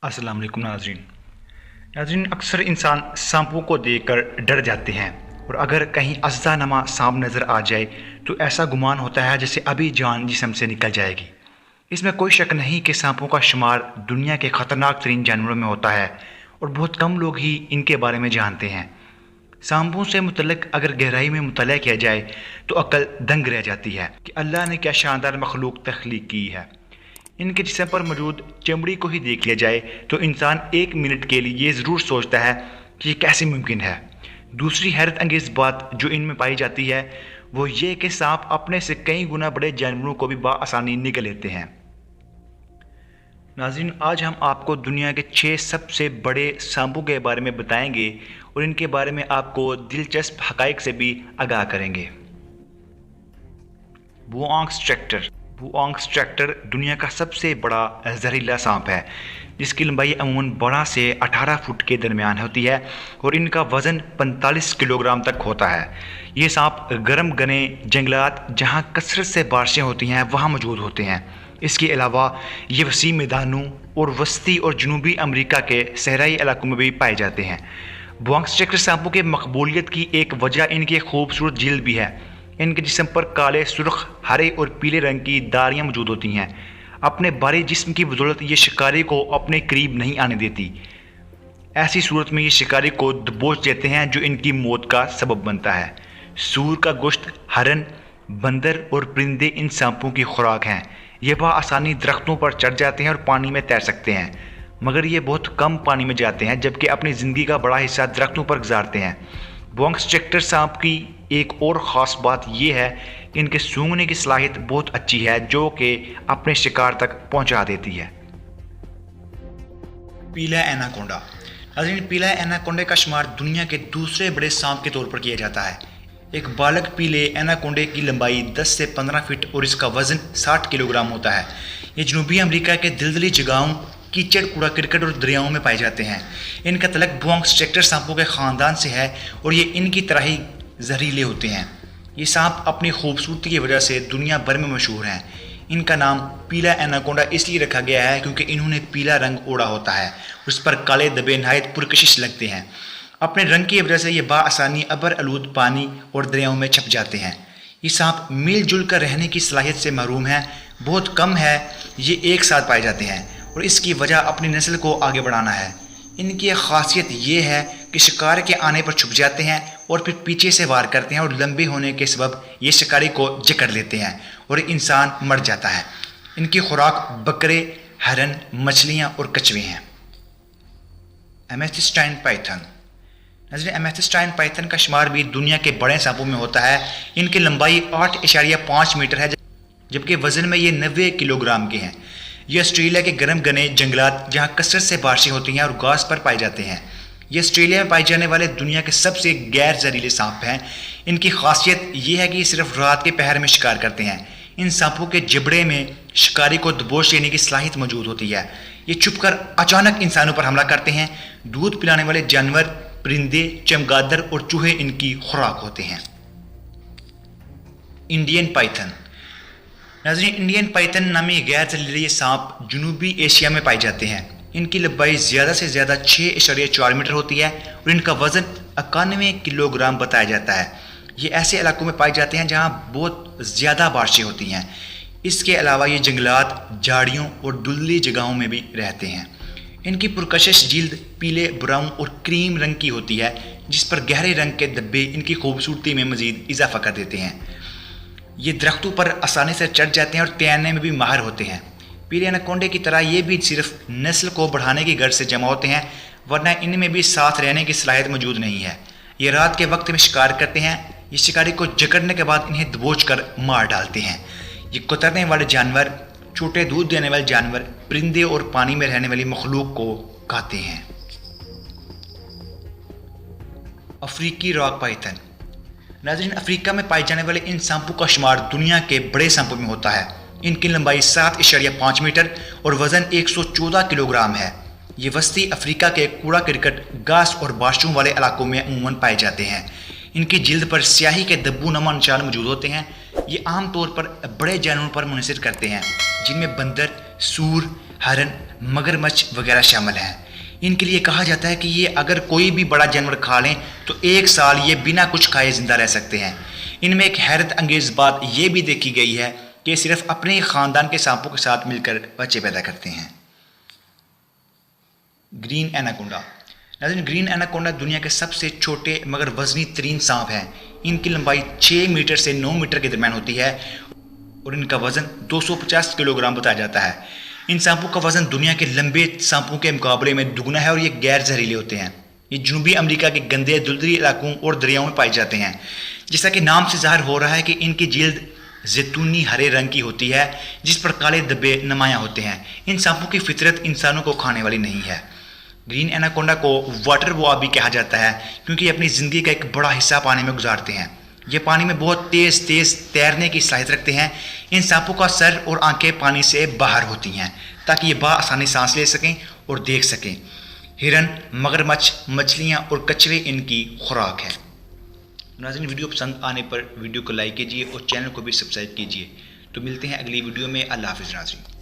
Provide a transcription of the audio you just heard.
अस्सलाम वालेकुम नाज़रीन अक्सर इंसान सांपों को देखकर डर जाते हैं और अगर कहीं अज़्ज़ा नमा सांप नज़र आ जाए तो ऐसा गुमान होता है जैसे अभी जान जिस्म से निकल जाएगी। इसमें कोई शक नहीं कि सांपों का शुमार दुनिया के ख़तरनाक तरीन जानवरों में होता है और बहुत कम लोग ही इनके बारे में जानते हैं। सांपों से मुतल्लिक़ अगर गहराई में मुताला किया जाए तो अक्ल दंग रह जाती है कि अल्लाह ने क्या शानदार मखलूक तख्लीक की है। इनके जिस्म पर मौजूद चमड़ी को ही देख लिया जाए तो इंसान एक मिनट के लिए ये ज़रूर सोचता है कि ये कैसे मुमकिन है। दूसरी हैरत अंगेज़ बात जो इनमें पाई जाती है वो ये कि सांप अपने से कई गुना बड़े जानवरों को भी बआसानी निगल लेते हैं। नाज़रीन, आज हम आपको दुनिया के 6 सबसे बड़े सांपों के बारे में बताएंगे और इनके बारे में आपको दिलचस्प हक़ाइक़ से भी आगाह करेंगे। बुआंग स्ट्रैक्टर दुनिया का सबसे बड़ा जहरीला सांप है जिसकी लंबाई अमूमन 12 से 18 फुट के दरमियान होती है और इनका वज़न 45 किलोग्राम तक होता है। ये सांप गर्म घने जंगलात जहाँ कसरत से बारिशें होती हैं वहाँ मौजूद होते हैं। इसके अलावा ये वसी मैदानों और वस्ती और जनूबी अमेरिका के सहराई इलाकों में भी पाए जाते हैं। बुआंग स्ट्रैक्टर सांपों के मकबूलियत की एक वजह इनकी खूबसूरत जिल्द भी है। इनके जिस्म पर काले, सुर्ख, हरे और पीले रंग की दारियाँ मौजूद होती हैं। अपने बारी जिस्म की बदौलत ये शिकारी को अपने करीब नहीं आने देती। ऐसी सूरत में ये शिकारी को दबोच देते हैं जो इनकी मौत का सबब बनता है। सूर का गोश्त, हरन, बंदर और परिंदे इन सांपों की खुराक हैं। ये बआसानी दरख्तों पर चढ़ जाते हैं और पानी में तैर सकते हैं, मगर ये बहुत कम पानी में जाते हैं जबकि अपनी ज़िंदगी का बड़ा हिस्सा दरख्तों पर गुजारते हैं। बुआंग स्ट्रैक्टर सांप की एक और ख़ास बात यह है कि इनके सूंघने की सलाहियत बहुत अच्छी है जो कि अपने शिकार तक पहुंचा देती है। पीला एनाकोंडा। नाज़रीन, पीला एनाकोंडे का शुमार दुनिया के दूसरे बड़े सांप के तौर पर किया जाता है। एक बालक पीले एनाकोंडे की लंबाई 10 से 15 फीट और इसका वज़न 60 किलोग्राम होता है। ये जनूबी अमेरिका के दलदली जगहों, कीचड़, कूड़ा करकट और दरियाओं में पाए जाते हैं। इनका तलक बुआंग स्ट्रैक्टर सांपों के ख़ानदान से है और ये इनकी तरह ही जहरीले होते हैं। ये सांप अपनी खूबसूरती की वजह से दुनिया भर में मशहूर हैं। इनका नाम पीला एनाकोंडा इसलिए रखा गया है क्योंकि इन्होंने पीला रंग ओढ़ा होता है, उस पर काले धब्बे नहायत पुरकशिश लगते हैं। अपने रंग की वजह से ये बआसानी अबर आलूद पानी और दरियाओं में छप जाते हैं। ये सांप मिलजुल कर रहने की सलाहियत से महरूम है। बहुत कम है ये एक साथ पाए जाते हैं और इसकी वजह अपनी नस्ल को आगे बढ़ाना है। इनकी एक ख़ासियत ये है कि शिकार के आने पर छुप जाते हैं और फिर पीछे से वार करते हैं और लंबे होने के सबब ये शिकारी को जकड़ लेते हैं और इंसान मर जाता है। इनकी खुराक बकरे, हरन, मछलियाँ और कछुए हैं। एमेथिस्टाइन पाइथन। नाज़रीन, एमेथिस्टाइन पाइथन का शुमार भी दुनिया के बड़े सांपों में होता है। इनकी लंबाई 8.5 मीटर है जबकि वज़न में ये 90 किलोग्राम के हैं। ये ऑस्ट्रेलिया के गर्म घने जंगलात जहाँ कसरत से बारिशें होती हैं और घास पर पाए जाते हैं। ये ऑस्ट्रेलिया में पाए जाने वाले दुनिया के सबसे गैर जहरीले सांप हैं। इनकी खासियत ये है कि ये सिर्फ रात के पहर में शिकार करते हैं। इन सांपों के जबड़े में शिकारी को दबोच लेने की सलाहियत मौजूद होती है। ये छुपकर अचानक इंसानों पर हमला करते हैं। दूध पिलाने वाले जानवर, परिंदे, चमगादड़ और चूहे इनकी खुराक होते हैं। Indian Python. नाज़रीन, इंडियन पाइथन नामी गैर जहरीले सांप जनूबी एशिया में पाए जाते हैं। इनकी लंबाई ज़्यादा से ज़्यादा 6.4 मीटर होती है और इनका वज़न 91 किलोग्राम बताया जाता है। ये ऐसे इलाकों में पाए जाते हैं जहाँ बहुत ज़्यादा बारिशें होती हैं। इसके अलावा ये जंगलात, झाड़ियों और दुल्ली जगहों में भी रहते हैं। इनकी पुरकशिश जिल्द पीले, ब्राउन और क्रीम रंग की होती है जिस पर गहरे रंग के धब्बे इनकी खूबसूरती में मज़ीद इजाफा कर देते हैं। ये दरख्तों पर आसानी से चढ़ जाते हैं और तैरने में भी माहिर होते हैं। पीले एनाकोंडे की तरह ये भी सिर्फ नस्ल को बढ़ाने की गर्ज से जमा होते हैं, वरना इनमें भी साथ रहने की सलाहियत मौजूद नहीं है। ये रात के वक्त में शिकार करते हैं। ये शिकारी को जकड़ने के बाद इन्हें दबोच कर मार डालते हैं। ये कुतरने वाले जानवर, छोटे दूध देने वाले जानवर, परिंदे और पानी में रहने वाली मखलूक को खाते हैं। अफ्रीकी रॉक पाइथन। नाज़रीन, अफ्रीका में पाए जाने वाले इन सांपों का शुमार दुनिया के बड़े सांपों में होता है। इनकी लंबाई 7.5 मीटर और वज़न 114 किलोग्राम है। ये वस्ती अफ्रीका के कूड़ा करकट, घास और बारिशों वाले इलाकों में अमूमन पाए जाते हैं। इनकी जिल्द पर स्याही के धब्बू नुमा निशान मौजूद होते हैं। ये आम तौर पर बड़े जानवरों पर मुनहसर करते हैं जिनमें बंदर, सूर, ہرن، مگرمچھ وغیرہ شامل ہیں۔ ان کے لیے کہا جاتا ہے کہ یہ اگر کوئی بھی بڑا جانور کھا لیں تو 1 سال یہ بنا کچھ کھائے زندہ رہ سکتے ہیں۔ ان میں ایک حیرت انگیز بات یہ بھی دیکھی گئی ہے کہ صرف اپنے ہی خاندان کے سانپوں کے ساتھ مل کر بچے پیدا کرتے ہیں۔ گرین ایناکونڈا۔ ناظرین، گرین ایناکونڈا دنیا کے سب سے چھوٹے مگر وزنی ترین سانپ ہیں۔ ان کی لمبائی 6 میٹر سے 9 میٹر کے درمیان ہوتی ہے اور ان کا وزن 250 کلو گرام بتایا جاتا ہے۔ ان سانپوں کا وزن دنیا کے لمبے سانپوں کے مقابلے میں دگنا ہے اور یہ غیر زہریلے ہوتے ہیں۔ یہ جنوبی امریکہ کے گندے دلدلی علاقوں اور دریاؤں میں پائے جاتے ہیں۔ جیسا کہ نام سے ظاہر ہو رہا ہے کہ ان کی جلد زیتونی ہرے رنگ کی ہوتی ہے جس پر کالے دھبے نمایاں ہوتے ہیں۔ ان سانپوں کی فطرت انسانوں کو کھانے والی نہیں ہے۔ گرین ایناکونڈا کو واٹر بوا بھی کہا جاتا ہے کیونکہ یہ اپنی زندگی کا ایک بڑا حصہ پانی میں گزارتے ہیں۔ یہ پانی میں بہت تیز تیرنے کی صلاحیت رکھتے ہیں۔ ان سانپوں کا سر اور آنکھیں پانی سے باہر ہوتی ہیں تاکہ یہ بآسانی سانس لے سکیں اور دیکھ سکیں۔ ہرن، مگرمچھ، مچھلیاں اور کچھوے ان کی خوراک ہے۔ ناظرین، ویڈیو پسند آنے پر ویڈیو کو لائک کیجیے اور چینل کو بھی سبسکرائب کیجیے۔ تو ملتے ہیں اگلی ویڈیو میں۔ اللہ حافظ ناظرین۔